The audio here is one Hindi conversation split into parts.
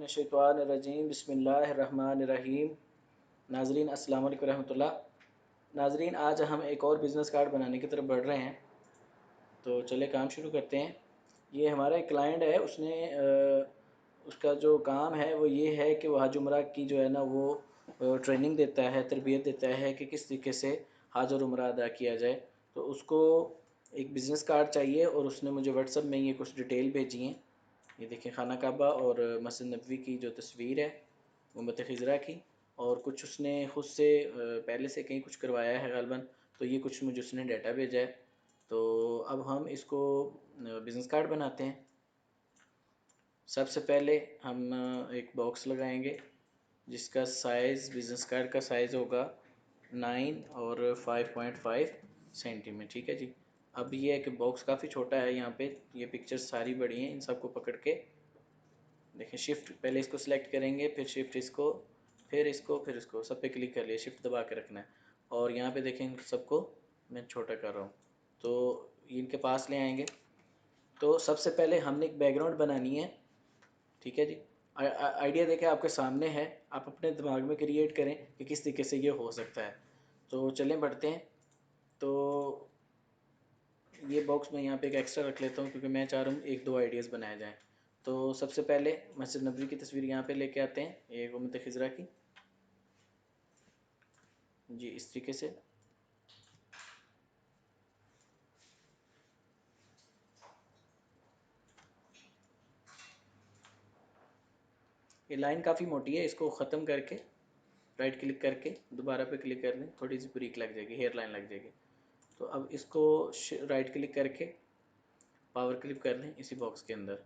मिनश्शैतानिर्रजीम बिस्मिल्लाहिर्रहमानिर्रहीम। नाज़रीन अस्सलाम वालेकुम रहमतुल्लाह। नाज़रीन आज हम एक और बिज़नेस कार्ड बनाने की तरफ बढ़ रहे हैं, तो चले काम शुरू करते हैं। ये हमारा एक क्लाइंट है, उसका जो काम है वो ये है कि वो हज उम्रा की जो है ना वो ट्रेनिंग देता है, तरबियत देता है कि किस तरीके से हज और उम्रा अदा किया जाए। तो उसको एक बिज़नेस कार्ड चाहिए और उसने मुझे व्हाट्सअप में ये कुछ डिटेल भेजी हैं। ये देखें, खाना काबा और मस्जिद नबवी की जो तस्वीर है गुंबद खिज़रा की, और कुछ उसने ख़ुद से पहले से कहीं कुछ करवाया है ग़ालिबन। तो ये कुछ मुझे उसने डाटा भेजा है। तो अब हम इसको बिज़नेस कार्ड बनाते हैं। सबसे पहले हम एक बॉक्स लगाएंगे जिसका साइज़ बिज़नेस कार्ड का साइज़ होगा 9 और 5.5 सेंटीमीटर। ठीक है जी। अब ये है कि बॉक्स काफ़ी छोटा है, यहाँ पे ये पिक्चर्स सारी बड़ी हैं, इन सबको पकड़ के देखें। शिफ्ट पहले इसको सिलेक्ट करेंगे, फिर शिफ्ट इसको, फिर इसको, फिर इसको, सब पे क्लिक कर लिया। शिफ्ट दबा के रखना है और यहाँ पे देखें इन सबको मैं छोटा कर रहा हूँ, तो इनके पास ले आएंगे। तो सबसे पहले हमने एक बैकग्राउंड बनानी है। ठीक है जी। आइडिया देखें आपके सामने है, आप अपने दिमाग में क्रिएट करें कि किस तरीके से ये हो सकता है। तो चलें बढ़ते हैं। तो ये बॉक्स मैं यहाँ पे एक एक्स्ट्रा रख लेता हूँ क्योंकि मैं चाह रहा हूँ एक दो आइडियाज़ बनाए जाएँ। तो सबसे पहले मस्जिद नबवी की तस्वीर यहाँ पे लेके आते हैं, ये गुंबद खिज़रा की जी, इस तरीके से। ये लाइन काफ़ी मोटी है, इसको ख़त्म करके राइट क्लिक करके दोबारा पे क्लिक कर लें, थोड़ी सी ब्रेक लग जाएगी, हेयर लाइन लग जाएगी। तो अब इसको राइट क्लिक करके पावर क्लिक कर लें इसी बॉक्स के अंदर,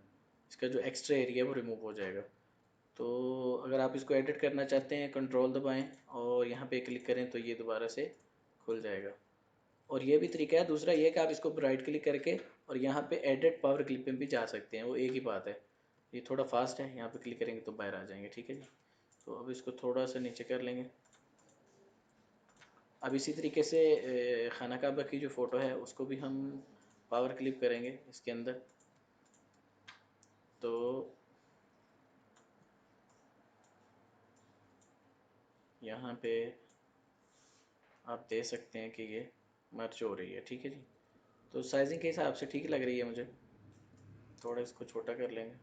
इसका जो एक्स्ट्रा एरिया है वो रिमूव हो जाएगा। तो अगर आप इसको एडिट करना चाहते हैं कंट्रोल दबाएं और यहाँ पे क्लिक करें तो ये दोबारा से खुल जाएगा। और ये भी तरीका है दूसरा, ये कि आप इसको राइट क्लिक करके और यहाँ पे एडिट पावर क्लिप में भी जा सकते हैं, वो एक ही बात है। ये थोड़ा फास्ट है, यहाँ पे क्लिक करेंगे तो बाहर आ जाएंगे। ठीक है जी। तो अब इसको थोड़ा सा नीचे कर लेंगे। अब इसी तरीके से खाना काबा की जो फ़ोटो है उसको भी हम पावर क्लिप करेंगे इसके अंदर। तो यहाँ पे आप दे सकते हैं कि ये मर्ज हो रही है। ठीक है जी। तो साइजिंग के हिसाब से ठीक लग रही है मुझे, थोड़ा इसको छोटा कर लेंगे,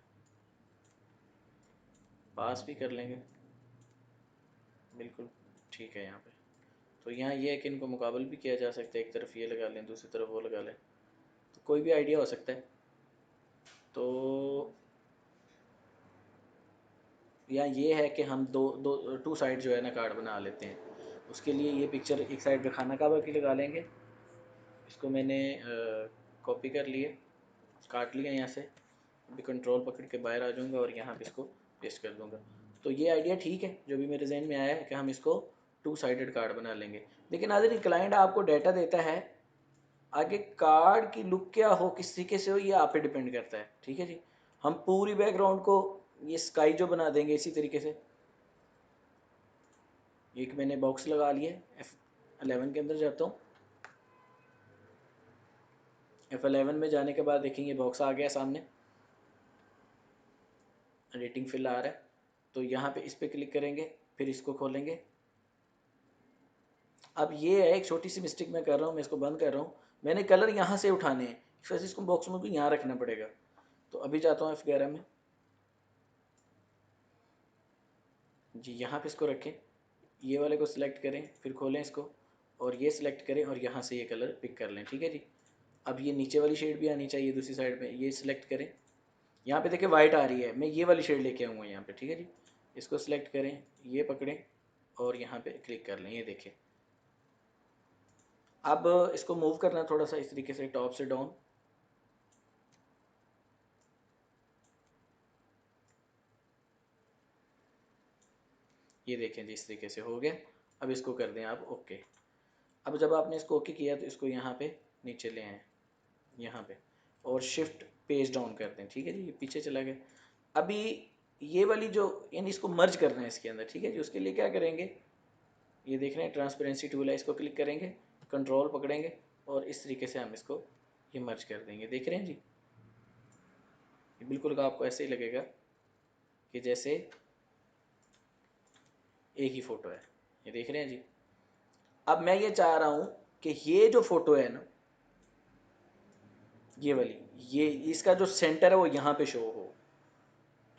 पास भी कर लेंगे, बिल्कुल ठीक है यहाँ पे। तो यहाँ ये है कि इनको मुकाबल भी किया जा सकता है, एक तरफ ये लगा लें दूसरी तरफ वो लगा लें, तो कोई भी आइडिया हो सकता है। तो यहाँ ये है कि हम दो दो टू साइड जो है ना कार्ड बना लेते हैं। उसके लिए ये पिक्चर एक साइड पे खाना काबा की लगा लेंगे। इसको मैंने कॉपी कर लिए, काट लिया यहाँ से। अभी कंट्रोल पकड़ के बाहर आ जाऊँगा और यहाँ पे इसको पेस्ट कर दूँगा। तो ये आइडिया ठीक है, जो भी मेरे जहन में आया है कि हम इसको टू साइडेड कार्ड बना लेंगे। लेकिन नाज़रीन, क्लाइंट आपको डाटा देता है, आगे कार्ड की लुक क्या हो, किस तरीके से हो, ये आप पे डिपेंड करता है। ठीक है जी। हम पूरी बैकग्राउंड को ये स्काई जो बना देंगे इसी तरीके से। एक मैंने बॉक्स लगा लिया, F11 के अंदर जाता हूँ। F11 में जाने के बाद देखेंगे बॉक्स आ गया सामने, रेटिंग फिल आ रहा है। तो यहाँ पे इस पे क्लिक करेंगे, फिर इसको खोलेंगे। अब ये है एक छोटी सी मिस्टेक मैं कर रहा हूँ, मैं इसको बंद कर रहा हूँ। मैंने कलर यहाँ से उठाने हैं, इस वजह से इसको बॉक्स में भी यहाँ रखना पड़ेगा। तो अभी जाता हूँ F11 में जी, यहाँ पे इसको रखें, ये वाले को सिलेक्ट करें, फिर खोलें इसको और ये सिलेक्ट करें और यहाँ से ये कलर पिक कर लें। ठीक है जी। अब ये नीचे वाली शेड भी आनी चाहिए दूसरी साइड पे, ये सिलेक्ट करें। यहाँ पे देखिए वाइट आ रही है, मैं ये वाली शेड लेके आऊँगा यहाँ पे। ठीक है जी। इसको सिलेक्ट करें, ये पकड़ें और यहाँ पे क्लिक कर लें, ये देखें। अब इसको मूव करना है थोड़ा सा इस तरीके से टॉप से डाउन। ये देखें जी, इस तरीके से हो गया। अब इसको कर दें आप ओके। अब जब आपने इसको ओके किया तो इसको यहाँ पे नीचे ले आएँ, यहाँ पे, और शिफ्ट पेज डाउन कर दें। ठीक है जी। ये पीछे चला गया। अभी ये वाली जो, यानी इसको मर्ज करना है इसके अंदर। ठीक है जी। उसके लिए क्या करेंगे, ये देख रहे हैं ट्रांसपेरेंसी टूल है, इसको क्लिक करेंगे, कंट्रोल पकड़ेंगे और इस तरीके से हम इसको ये मर्ज कर देंगे। देख रहे हैं जी, ये बिल्कुल आपको ऐसे ही लगेगा कि जैसे एक ही फ़ोटो है, ये देख रहे हैं जी। अब मैं ये चाह रहा हूँ कि ये जो फ़ोटो है ना, ये वाली, ये इसका जो सेंटर है वो यहाँ पे शो हो,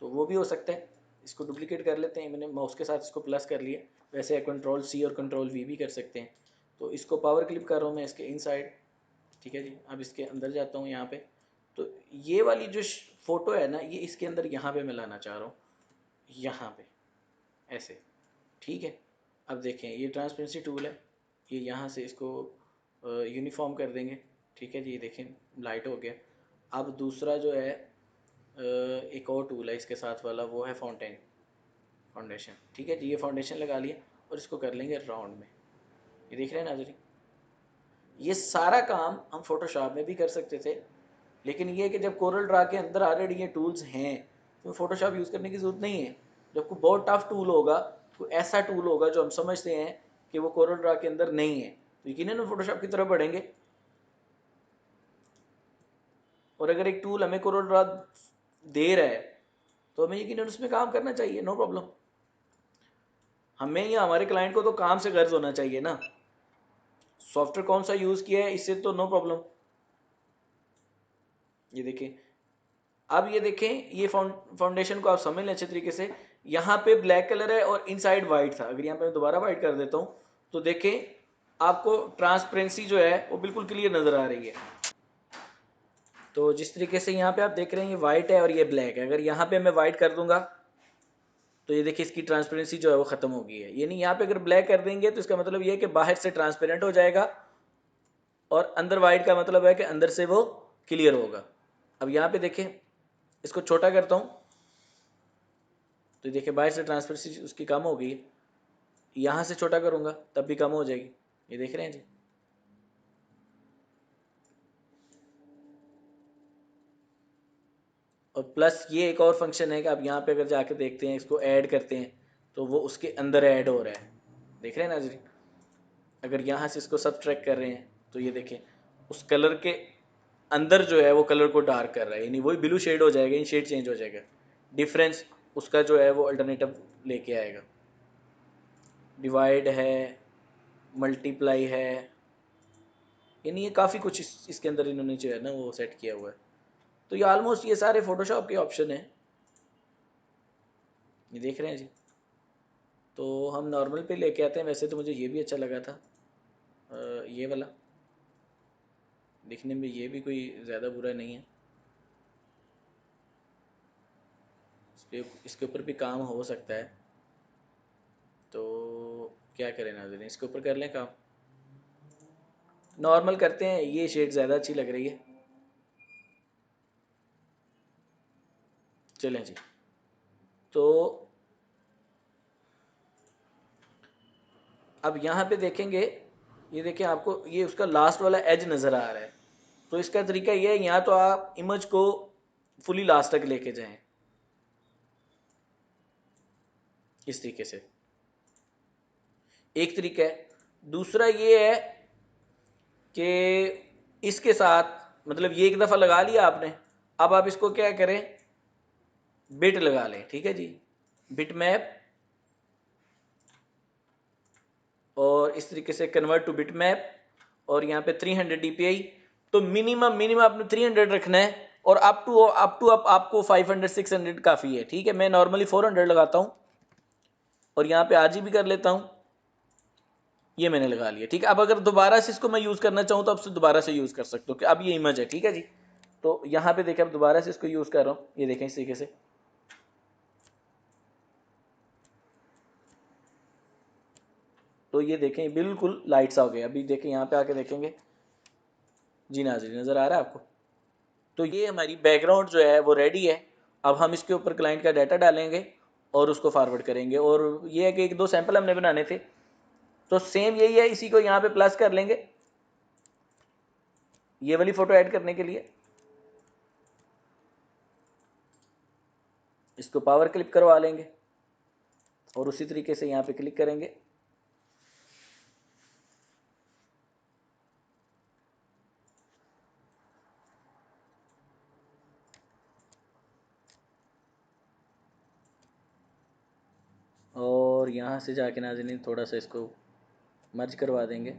तो वो भी हो सकता है। इसको डुप्लीकेट कर लेते हैं, मैंने माउस के साथ इसको प्लस कर लिया। वैसे कंट्रोल सी और कंट्रोल वी भी कर सकते हैं। तो इसको पावर क्लिप कर रहा हूँ मैं इसके इनसाइड, ठीक है जी। अब इसके अंदर जाता हूँ यहाँ पे, तो ये वाली जो फ़ोटो है ना, ये इसके अंदर यहाँ पे मैं लाना चाह रहा हूँ, यहाँ पे ऐसे, ठीक है। अब देखें ये ट्रांसपेरेंसी टूल है, ये यहाँ से इसको यूनिफॉर्म कर देंगे, ठीक है जी। ये देखें लाइट हो गया। अब दूसरा जो है एक और टूल है इसके साथ वाला, वो है फाउंडेशन, ठीक है जी। ये फाउंडेशन लगा लिया और इसको कर लेंगे राउंड में, ये देख रहे हैं नाज़रीन। ये सारा काम हम फोटोशॉप में भी कर सकते थे, लेकिन ये कि जब कोरल ड्रा के अंदर ऑलरेडी ये टूल्स हैं तो फोटोशॉप यूज़ करने की ज़रूरत नहीं है। जब कोई बहुत टफ टूल होगा, कोई ऐसा टूल होगा जो हम समझते हैं कि वो कोरल ड्रा के अंदर नहीं है, तो यकीनन हम फोटोशॉप की तरफ बढ़ेंगे। और अगर एक टूल हमें कोरल ड्रा दे रहा है तो हमें यकीनन उसमें काम करना चाहिए, नो प्रॉब्लम। हमें या हमारे क्लाइंट को तो काम से गर्ज होना चाहिए ना, सॉफ्टवेयर कौन सा यूज़ किया है इससे तो नो प्रॉब्लम। ये देखें, अब ये देखें, ये फाउंडेशन को आप समझ लें अच्छे तरीके से। यहाँ पे ब्लैक कलर है और इनसाइड वाइट था। अगर यहाँ पे मैं दोबारा वाइट कर देता हूँ तो देखें आपको ट्रांसपेरेंसी जो है वो बिल्कुल क्लियर नज़र आ रही है। तो जिस तरीके से यहाँ पे आप देख रहे हैं ये वाइट है और ये ब्लैक है, अगर यहाँ पे मैं वाइट कर दूंगा तो ये देखिए इसकी ट्रांसपेरेंसी जो है वो ख़त्म हो गई है। यानी यहाँ पे अगर ब्लैक कर देंगे तो इसका मतलब ये है कि बाहर से ट्रांसपेरेंट हो जाएगा और अंदर वाइट का मतलब है कि अंदर से वो क्लियर होगा। अब यहाँ पे देखें, इसको छोटा करता हूँ तो देखिए बाहर से ट्रांसपेरेंसी उसकी कम हो गई है। यहाँ से छोटा करूँगा तब भी कम हो जाएगी, ये देख रहे हैं जी। और प्लस ये एक और फंक्शन है कि आप यहाँ पे अगर जाके देखते हैं, इसको ऐड करते हैं तो वो उसके अंदर ऐड हो रहा है, देख रहे हैं नाज़रीन। अगर यहाँ से इसको सब्ट्रैक्ट कर रहे हैं तो ये देखें उस कलर के अंदर जो है वो कलर को डार्क कर रहा है, यानी वही ब्लू शेड हो जाएगा, इन शेड चेंज हो जाएगा। डिफरेंस उसका जो है वो अल्टरनेटिव लेके आएगा। डिवाइड है, मल्टीप्लाई है, यानी ये काफ़ी कुछ इसके अंदर इन्होंने जो है ना वो सेट किया हुआ है। तो ये ऑलमोस्ट ये सारे फोटोशॉप के ऑप्शन हैं, ये देख रहे हैं जी। तो हम नॉर्मल पे लेके आते हैं। वैसे तो मुझे ये भी अच्छा लगा था, ये वाला दिखने में ये भी कोई ज़्यादा बुरा नहीं है। इसके ऊपर भी काम हो सकता है, तो क्या करें नाज़रीन, इसके ऊपर कर लें काम। नॉर्मल करते हैं, ये शेड ज़्यादा अच्छी लग रही है। चलें जी। तो अब यहाँ पे देखेंगे, ये देखें आपको ये उसका लास्ट वाला एज नज़र आ रहा है। तो इसका तरीका ये है, यहाँ तो आप इमेज को फुली लास्ट तक लेके जाएं इस तरीके से, एक तरीका है। दूसरा ये है कि इसके साथ मतलब ये एक दफ़ा लगा लिया आपने, अब आप इसको क्या करें, बिट लगा लें, ठीक है जी। बिट मैप, और इस तरीके से कन्वर्ट टू बिट मैप, और यहाँ पे 300 dpi। तो मिनिमम मिनिमम आपने 300 रखना है, और अप आपको 500 600 काफ़ी है, ठीक है। मैं नॉर्मली 400 लगाता हूँ और यहाँ पे RGB कर लेता हूँ, ये मैंने लगा लिया, ठीक है। अब अगर दोबारा से इसको मैं यूज़ करना चाहूँ तो अब से दोबारा से यूज़ कर सकते हो कि अब ये इमेज है, ठीक है जी। तो यहाँ पे देखें, अब दोबारा से इसको यूज़ कर रहा हूँ, ये देखें इस तरीके से। तो ये देखें बिल्कुल लाइट सा हो गया। अभी देखें यहाँ पे आके देखेंगे जी, नाज़रीन नज़र आ रहा है आपको। तो ये हमारी बैकग्राउंड जो है वो रेडी है। अब हम इसके ऊपर क्लाइंट का डाटा डालेंगे और उसको फॉरवर्ड करेंगे। और ये है कि एक दो सैंपल हमने बनाने थे, तो सेम यही है, इसी को यहाँ पे प्लस कर लेंगे ये वाली फ़ोटो ऐड करने के लिए। इसको पावर क्लिप करवा लेंगे और उसी तरीके से यहाँ पे क्लिक करेंगे। और यहाँ से जाके नाज़रीन थोड़ा सा इसको मर्ज करवा देंगे।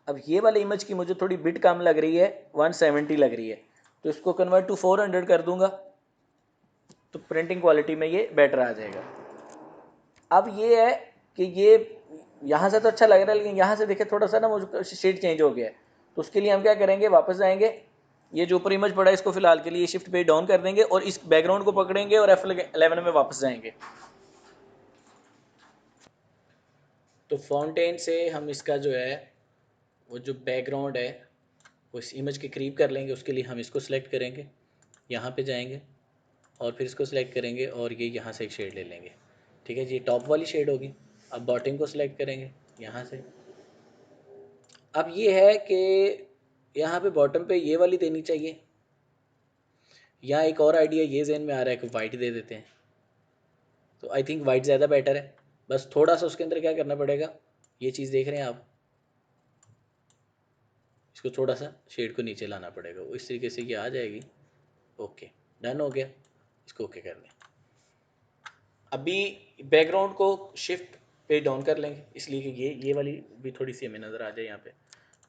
अब ये वाली इमेज की मुझे थोड़ी बिट कम लग रही है, 170 लग रही है, तो इसको कन्वर्ट टू 400 कर दूंगा, तो प्रिंटिंग क्वालिटी में ये बेटर आ जाएगा। अब ये है कि ये यहाँ से तो अच्छा लग रहा है, लेकिन यहाँ से देखे थोड़ा सा ना मुझे शेड चेंज हो गया है, तो उसके लिए हम क्या करेंगे, वापस जाएंगे, ये जो ऊपर इमेज पड़ा है इसको फिलहाल के लिए शिफ्ट पे डाउन कर देंगे और इस बैकग्राउंड को पकड़ेंगे और F11 में वापस जाएंगे। तो फाउंटेन से हम इसका जो है वो जो बैकग्राउंड है वो इस इमेज के करीब कर लेंगे। उसके लिए हम इसको सिलेक्ट करेंगे, यहाँ पे जाएंगे और फिर इसको सिलेक्ट करेंगे और ये यहाँ से एक शेड ले लेंगे। ठीक है जी, टॉप वाली शेड होगी। अब बॉटम को सिलेक्ट करेंगे यहाँ से। अब ये है कि यहाँ पे बॉटम पे ये वाली देनी चाहिए। यहाँ एक और आइडिया ये जहन में आ रहा है कि वाइट दे देते हैं, तो आई थिंक वाइट ज़्यादा बेटर है। बस थोड़ा सा उसके अंदर क्या करना पड़ेगा, ये चीज़ देख रहे हैं आप, इसको थोड़ा सा शेड को नीचे लाना पड़ेगा, वो इस तरीके से ये आ जाएगी। ओके, डन हो गया, इसको ओके कर दें। अभी बैकग्राउंड को शिफ्ट पे डाउन कर लेंगे, इसलिए कि ये वाली भी थोड़ी सी हमें नज़र आ जाए यहाँ पे।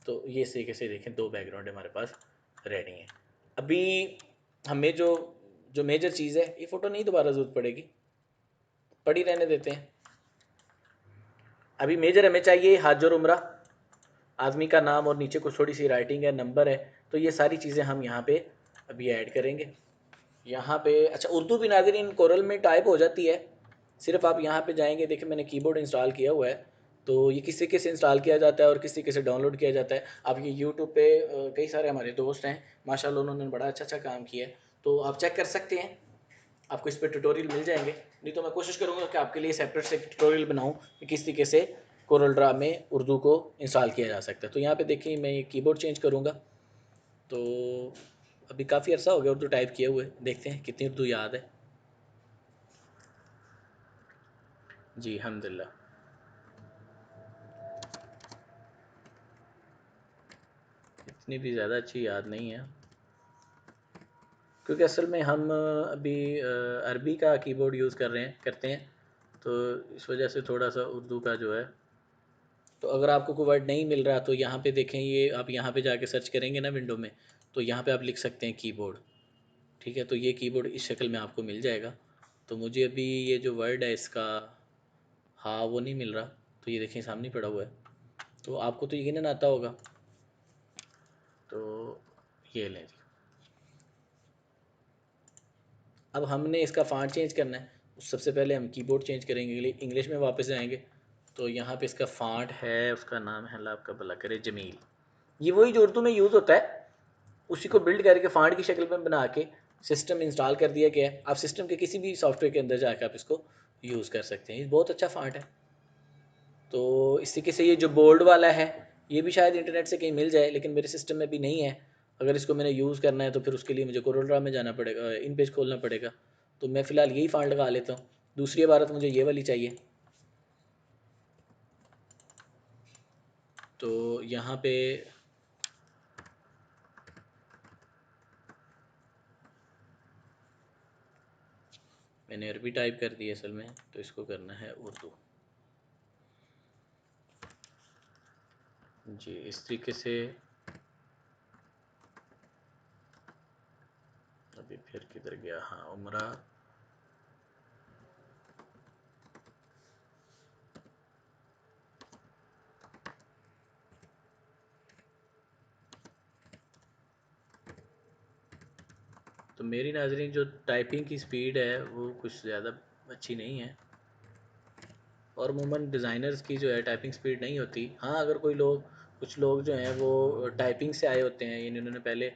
तो ये इस तरीके से देखें, दो बैकग्राउंड हमारे पास रेडी हैं। अभी हमें जो जो मेजर चीज़ है, ये फ़ोटो नहीं दोबारा ज़रूरत पड़ेगी, पड़ी रहने देते हैं। अभी मेजर हमें चाहिए हाजर उम्रा, आदमी का नाम और नीचे कुछ थोड़ी सी राइटिंग है, नंबर है, तो ये सारी चीज़ें हम यहाँ पे अभी ऐड करेंगे। यहाँ पे अच्छा उर्दू भी नाज़रीन कोरल में टाइप हो जाती है, सिर्फ आप यहाँ पे जाएंगे, देखिए मैंने कीबोर्ड इंस्टॉल किया हुआ है, तो ये किस तरीके से इंस्टॉल किया जाता है और किस तरीके से डाउनलोड किया जाता है। आप ये यूट्यूब पे कई सारे हमारे दोस्त हैं माशाल्लाह, उन्होंने बड़ा अच्छा काम किया है, तो आप चेक कर सकते हैं, आपको इस पर ट्यूटोरियल मिल जाएंगे। नहीं तो मैं कोशिश करूँगा कि आपके लिए सेपरेट से ट्यूटोरियल बनाऊँ कि किस तरीके से कोरल ड्रा में उर्दू को इंस्टॉल किया जा सकता है। तो यहाँ पे देखिए मैं ये कीबोर्ड चेंज करूँगा, तो अभी काफ़ी अर्सा हो गया उर्दू टाइप किए हुए, देखते हैं कितनी उर्दू याद है। जी अल्हम्दुलिल्लाह, इतनी भी ज़्यादा अच्छी याद नहीं है, क्योंकि असल में हम अभी अरबी का कीबोर्ड यूज़ करते हैं, तो इस वजह से थोड़ा सा उर्दू का जो है। तो अगर आपको कोई वर्ड नहीं मिल रहा तो यहाँ पे देखें, ये आप यहाँ पे जाके सर्च करेंगे ना विंडो में, तो यहाँ पे आप लिख सकते हैं कीबोर्ड। ठीक है, तो ये कीबोर्ड इस शक्ल में आपको मिल जाएगा। तो मुझे अभी ये जो वर्ड है इसका, हाँ वो नहीं मिल रहा, तो ये देखें सामने पड़ा हुआ है, तो आपको तो यकीनन आता होगा। तो ये लें जी। अब हमने इसका फ़ॉन्ट चेंज करना है, सबसे पहले हम कीबोर्ड चेंज करेंगे, इंग्लिश में वापस जाएंगे। तो यहाँ पे इसका फ़ॉन्ट है, उसका नाम है, अल्लाह आपका भला करे, जमील। ये वही जो उर्दू में यूज़ होता है, उसी को बिल्ड करके फ़ॉन्ट की शक्ल में बना के सिस्टम इंस्टॉल कर दिया गया है। आप सिस्टम के किसी भी सॉफ्टवेयर के अंदर जाकर आप इसको यूज़ कर सकते हैं, ये बहुत अच्छा फ़ॉन्ट है। तो इस तरीके से ये जो बोल्ड वाला है, ये भी शायद इंटरनेट से कहीं मिल जाए, लेकिन मेरे सिस्टम में भी नहीं है। अगर इसको मैंने यूज़ करना है तो फिर उसके लिए मुझे कोरोड्रा में जाना पड़ेगा, इन पेज खोलना पड़ेगा। तो मैं फ़िलहाल यही फ़ॉन्ट लगा लेता हूँ, दूसरी इबारत मुझे ये वाली चाहिए। तो यहाँ पे मैंने अरबी टाइप कर दी असल में, तो इसको करना है उर्दू। जी इस तरीके से। अभी फिर किधर गया, हाँ उम्रा। तो मेरी नाज़रीन जो टाइपिंग की स्पीड है वो कुछ ज़्यादा अच्छी नहीं है, और अमूमन डिज़ाइनर्स की जो है टाइपिंग स्पीड नहीं होती। हाँ अगर कोई लोग, कुछ लोग जो हैं वो टाइपिंग से आए होते हैं, यानी उन्होंने पहले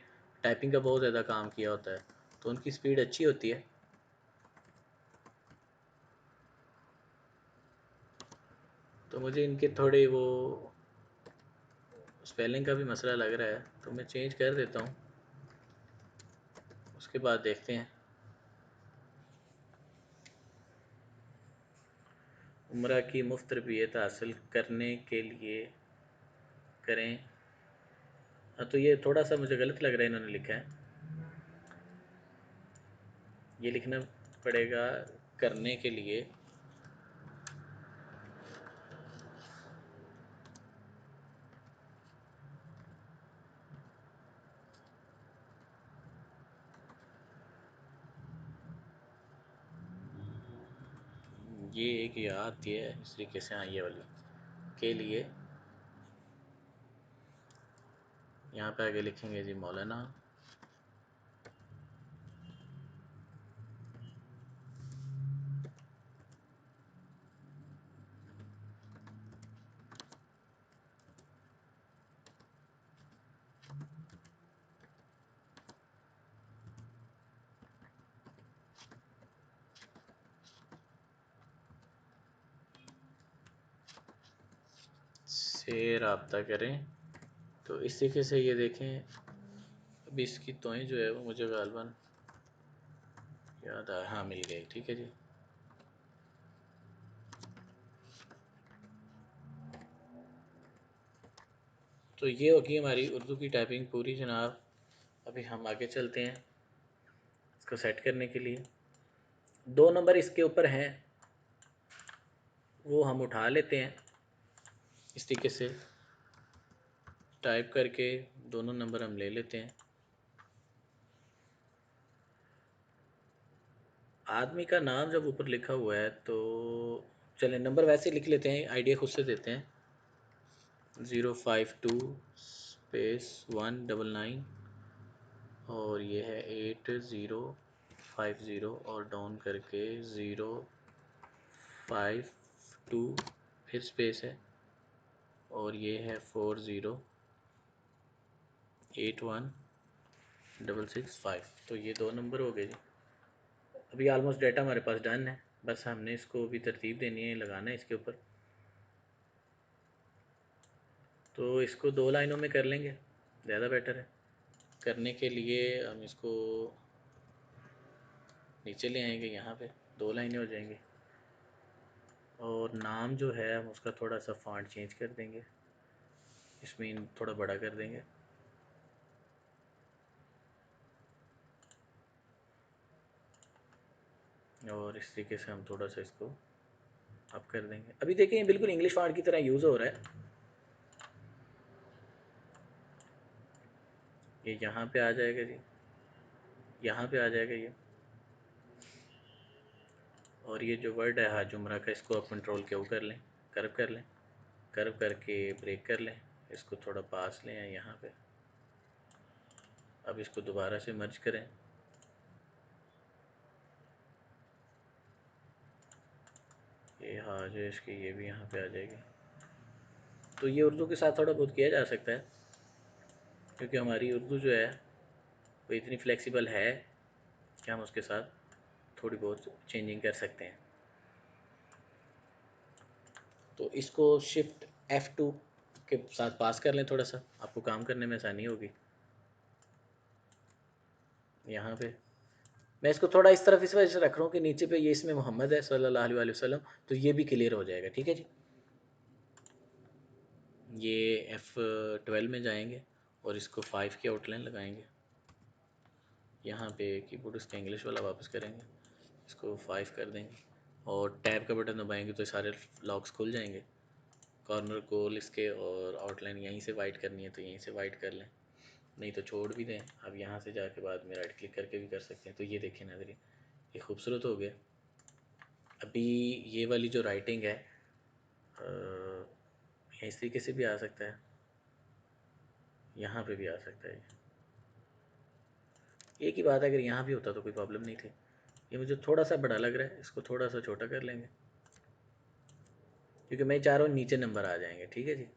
टाइपिंग का बहुत ज़्यादा काम किया होता है, तो उनकी स्पीड अच्छी होती है। तो मुझे इनके थोड़े वो स्पेलिंग का भी मसला लग रहा है, तो मैं चेंज कर देता हूँ, उसके बाद देखते हैं। उम्रा की मुफ्त तरबियत हासिल करने के लिए करें। हाँ तो ये थोड़ा सा मुझे गलत लग रहा है, इन्होंने लिखा है, ये लिखना पड़ेगा करने के लिए। ये एक ये आती है इस तरीके से, हाँ ये वाली के लिए यहाँ पे आगे लिखेंगे जी मौलाना से रब्ता करें। तो इस तरीके से ये देखें, अभी इसकी तोएं जो है वो मुझे गालबन याद आया, हाँ मिल गई, ठीक है जी। तो ये होगी हमारी उर्दू की टाइपिंग पूरी जनाब। अभी हम आगे चलते हैं इसको सेट करने के लिए। 2 नंबर इसके ऊपर हैं, वो हम उठा लेते हैं इस तरीके से टाइप करके, दोनों नंबर हम ले लेते हैं। आदमी का नाम जब ऊपर लिखा हुआ है तो चलें नंबर वैसे लिख लेते हैं, आइडिया खुद से देते हैं। 052 स्पेस 199 और ये है 8050 और डाउन करके 052 फिर स्पेस है और ये है 4081665। तो ये 2 नंबर हो गए जी। अभी ऑलमोस्ट डाटा हमारे पास डन है, बस हमने इसको भी तरतीब देनी है, लगाना है इसके ऊपर। तो इसको 2 लाइनों में कर लेंगे, ज़्यादा बेटर है। करने के लिए हम इसको नीचे ले आएंगे, यहाँ पे 2 लाइनें हो जाएंगी। और नाम जो है हम उसका थोड़ा सा फॉन्ट चेंज कर देंगे, इसमें थोड़ा बड़ा कर देंगे। और इस तरीके से हम थोड़ा सा इसको अप कर देंगे। अभी देखें ये बिल्कुल इंग्लिश फॉन्ट की तरह यूज़ हो रहा है। ये यहाँ पे आ जाएगा जी, यहाँ पे आ जाएगा ये। और ये जो वर्ड है हाजुमरा का, इसको आप कंट्रोल के वो कर लें, कर्व कर लें, कर्व करके ब्रेक कर लें, इसको थोड़ा पास लें यहाँ पे। अब इसको दोबारा से मर्ज करें, ये हाँ जो इसकी ये भी यहाँ पे आ जाएगी। तो ये उर्दू के साथ थोड़ा बहुत किया जा सकता है, क्योंकि हमारी उर्दू जो है वो इतनी फ्लेक्सिबल है कि हम उसके साथ थोड़ी बहुत चेंजिंग कर सकते हैं। तो इसको शिफ्ट F2 के साथ पास कर लें, थोड़ा सा आपको काम करने में आसानी होगी। यहाँ पे मैं इसको थोड़ा इस तरफ इस वजह से रख रहा हूँ कि नीचे पे ये इसमें मोहम्मद है सल्लल्लाहु अलैहि वसल्लम, तो ये भी क्लियर हो जाएगा, ठीक है जी। ये F12 में जाएंगे और इसको 5 की आउटलाइन लगाएंगे। यहाँ पे कीबोर्ड इसका इंग्लिश वाला वापस करेंगे, इसको 5 कर देंगे और टैब का बटन दबाएंगे तो सारे लॉक्स खुल जाएंगे। कॉर्नर गोल इसके और आउटलाइन यहीं से वाइट करनी है तो यहीं से वाइट कर लें, नहीं तो छोड़ भी दें। अब यहाँ से जाके बाद में राइट क्लिक करके भी कर सकते हैं। तो ये देखें नजरिए, ये खूबसूरत हो गया। अभी ये वाली जो राइटिंग है इस तरीके से भी आ सकता है, यहाँ पे भी आ सकता है। एक ही बात है, अगर यहाँ भी होता तो कोई प्रॉब्लम नहीं थी। ये मुझे थोड़ा सा बड़ा लग रहा है, इसको थोड़ा सा छोटा कर लेंगे, क्योंकि मैं चाह रहा हूँ नीचे नंबर आ जाएंगे, ठीक है जी।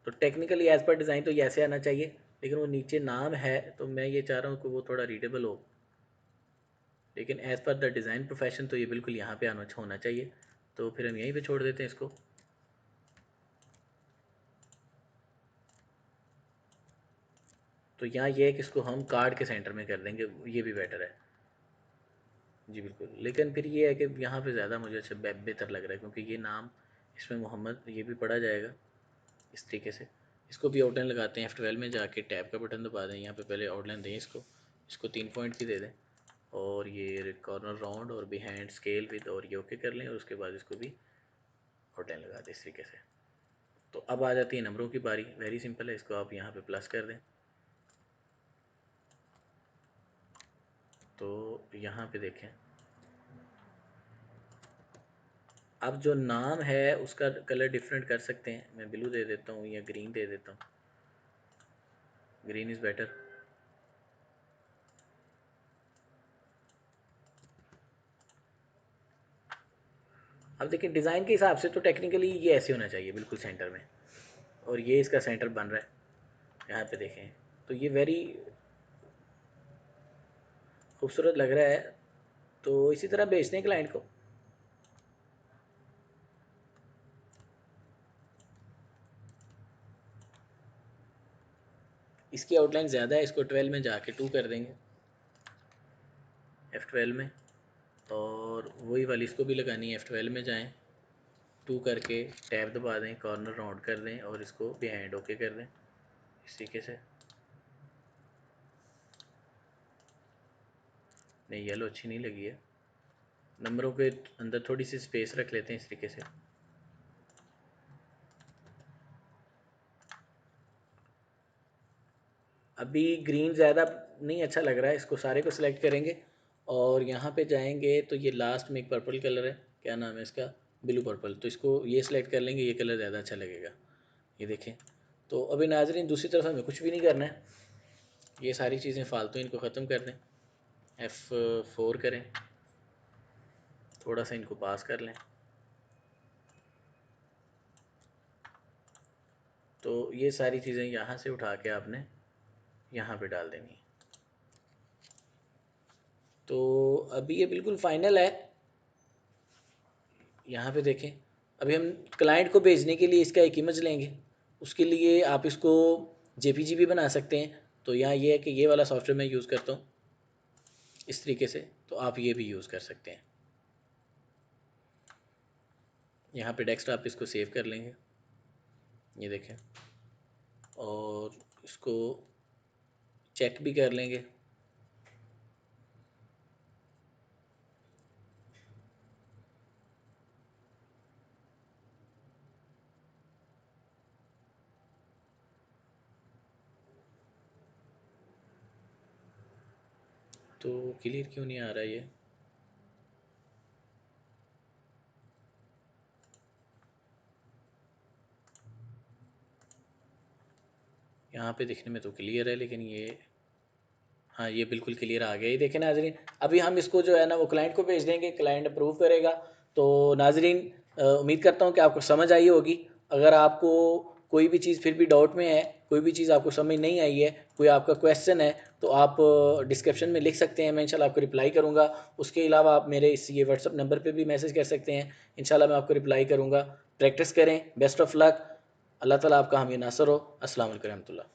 तो टेक्निकली एज़ पर डिज़ाइन तो ये ऐसे आना चाहिए, लेकिन वो नीचे नाम है तो मैं ये चाह रहा हूँ कि वो थोड़ा रीडेबल हो। लेकिन as per the design profession तो ये बिल्कुल यहाँ पे आना होना चाहिए। तो फिर हम यहीं पे छोड़ देते हैं इसको। तो यहाँ ये है कि इसको हम कार्ड के सेंटर में कर देंगे, ये भी बेटर है जी बिल्कुल। लेकिन फिर ये है कि यहाँ पे ज़्यादा मुझे अच्छा बेहतर लग रहा है, क्योंकि ये नाम इसमें मोहम्मद ये भी पढ़ा जाएगा इस तरीके से। इसको भी आउटलाइन लगाते हैं, F12 में जाके टैब का बटन दबा दें, यहाँ पे पहले आउटलाइन दें इसको, इसको 3 पॉइंट की दे दें और ये कॉर्नर राउंड और बिहाइंड स्केल विद और ये ओके कर लें और उसके बाद इसको भी होटल लगा दें इस तरीके से। तो अब आ जाती है नंबरों की बारी। वेरी सिंपल है, इसको आप यहाँ पे प्लस कर दें। तो यहाँ पे देखें, अब जो नाम है उसका कलर डिफरेंट कर सकते हैं। मैं ब्लू दे देता हूँ या ग्रीन दे देता हूँ, ग्रीन इज़ बेटर। अब देखिए डिज़ाइन के हिसाब से तो टेक्निकली ये ऐसे होना चाहिए बिल्कुल सेंटर में, और ये इसका सेंटर बन रहा है। यहाँ पे देखें तो ये वेरी खूबसूरत लग रहा है। तो इसी तरह बेचते हैं क्लाइंट को। इसकी आउटलाइन ज़्यादा है, इसको 12 में जाके 2 कर देंगे, F12 में। और वही वाली इसको भी लगानी है, F12 में जाएं, 2 करके टैब दबा दें, कॉर्नर राउंड कर दें और इसको बिहाइंड ओके कर दें इस तरीके से। नहीं, येलो अच्छी नहीं लगी है। नंबरों के अंदर थोड़ी सी स्पेस रख लेते हैं इस तरीके से। अभी ग्रीन ज़्यादा नहीं अच्छा लग रहा है, इसको सारे को सिलेक्ट करेंगे और यहाँ पे जाएंगे तो ये लास्ट में एक पर्पल कलर है, क्या नाम है इसका, ब्लू पर्पल। तो इसको ये सिलेक्ट कर लेंगे, ये कलर ज़्यादा अच्छा लगेगा। ये देखें। तो अभी नाजरीन दूसरी तरफ हमें कुछ भी नहीं करना है, ये सारी चीज़ें फालतू, इनको ख़त्म कर दें। F4 करें, थोड़ा सा इनको पास कर लें। तो ये सारी चीज़ें यहाँ से उठा के आपने यहाँ पे डाल देनी है। तो अभी ये बिल्कुल फाइनल है। यहाँ पे देखें, अभी हम क्लाइंट को भेजने के लिए इसका एक इमेज लेंगे। उसके लिए आप इसको जेपीजी भी बना सकते हैं। तो यहाँ ये है कि ये वाला सॉफ्टवेयर मैं यूज़ करता हूँ इस तरीके से, तो आप ये भी यूज़ कर सकते हैं। यहाँ पे डेस्कटॉप इसको सेव कर लेंगे, ये देखें, और इसको चेक भी कर लेंगे। तो क्लियर क्यों नहीं आ रहा ये? यहाँ पे दिखने में तो क्लियर है, लेकिन ये, हाँ ये बिल्कुल क्लियर आ गया। ये देखें नाजरीन, अभी हम इसको जो है ना वो क्लाइंट को भेज देंगे, क्लाइंट अप्रूव करेगा। तो नाजरीन उम्मीद करता हूँ कि आपको समझ आई होगी। अगर आपको कोई भी चीज़ फिर भी डाउट में है, कोई भी चीज़ आपको समझ नहीं आई है, कोई आपका क्वेश्चन है, तो आप डिस्क्रिप्शन में लिख सकते हैं, मैं इंशाल्लाह आपको रिप्लाई करूँगा। उसके अलावा आप मेरे इस ये व्हाट्सअप नंबर पर भी मैसेज कर सकते हैं, इंशाल्लाह मैं आपको रिप्लाई करूँगा। प्रैक्टिस करें, बेस्ट ऑफ लक, अल्लाह ताला आपका हामी नासर हो। अस्सलाम वालेकुम रहमतुल्लाह।